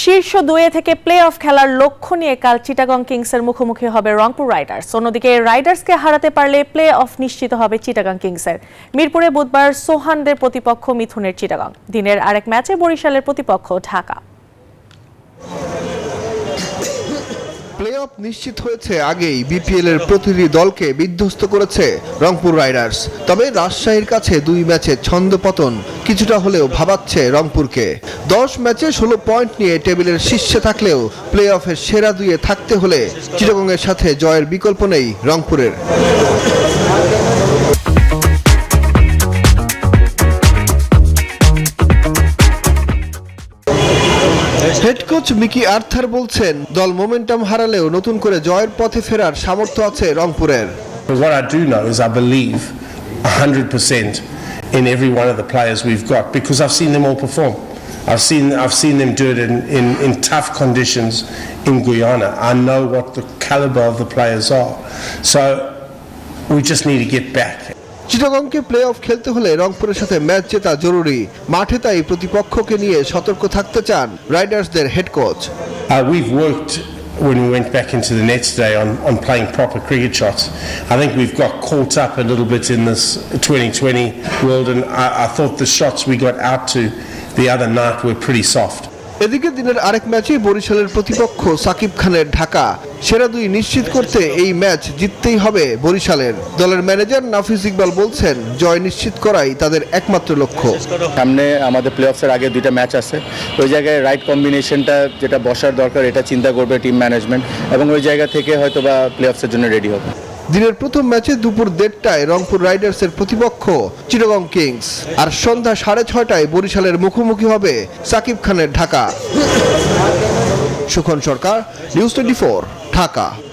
শীর্ষ দুয়ে থেকে প্লে অফ খেলার লক্ষ্য নিয়ে কাল চিটাগং কিংসের মুখোমুখি হবে রংপুর রাইডার্স। অন্যদিকে রাইডার্সকে হারাতে পারলে প্লে অফ নিশ্চিত হবে চিটাগং কিংসের। মিরপুরে বুধবার সোহানদের প্রতিপক্ষ মিথুনের চিটাগং। দিনের আরেক ম্যাচে বরিশালের প্রতিপক্ষ ঢাকা। প্লে অফ নিশ্চিত হয়েছে আগেই বিপিএল এর প্রতিটি দলকে বিধ্বস্ত করেছে রংপুর রাইডার্স। তবে রাজশাহীর কাছে দুই ম্যাচে ছন্দপতন কিছুটা হলেও ভাবাচ্ছে রংপুরকে। 10 ম্যাচে 16 পয়েন্ট নিয়ে টেবিলের শীর্ষে থাকলেও প্লে অফের সেরা দুইয়ে থাকতে হলে চিটাগংয়ের সাথে জয়ের বিকল্প নেই রংপুরের। হেড কোচ মিকি আর্থার বলছেন, দল মোমেন্টাম হারালেও নতুন করে জয়ের পথে ফেরার সামর্থ্য আছে রংপুরের। What I do know is I believe 100% in every one of the players we've got because I've seen them all perform. I've seen them do it in tough conditions in Guyana. I know what the caliber of the players are. So we just need to get back. চিটাগংকে play off খেলতে হলে রংপুরের সাথে match জেতা জরুরি। মাঠে তাই প্রতিপক্ষকে নিয়ে সতর্ক থাকতে চান রাইডার্সদের head coach. We've worked when we went back into the nets today on playing proper cricket shots. I think we've got caught up a little bit in this 2020 world, and I thought the shots we got out to the other night were pretty soft. এদিকে দিনের আরেক ম্যাচে বরিশালের প্রতিপক্ষ সাকিব খানের ঢাকা। সেরা দুই নিশ্চিত করতে এই ম্যাচ জিততেই হবে বরিশালের। দলের ম্যানেজার নাফিস ইকবাল বলছেন, জয় নিশ্চিত করাই তাদের একমাত্র লক্ষ্য। সামনে আমাদের প্লে অফসের আগে দুইটা ম্যাচ আছে, ওই জায়গায় রাইট কম্বিনেশনটা যেটা বসার দরকার এটা চিন্তা করবে টিম ম্যানেজমেন্ট, এবং ওই জায়গা থেকে হয়তো বা প্লে অফসের জন্য রেডি হবে। দিনের প্রথম ম্যাচে দুপুর 1:30টায় রংপুর রাইডার্সের প্রতিপক্ষ চিটাগং কিংস, আর সন্ধ্যা 6:30টায় বরিশালের মুখোমুখি হবে সাকিব খানের ঢাকা। সুখন সরকার, নিউজ 24, ঢাকা।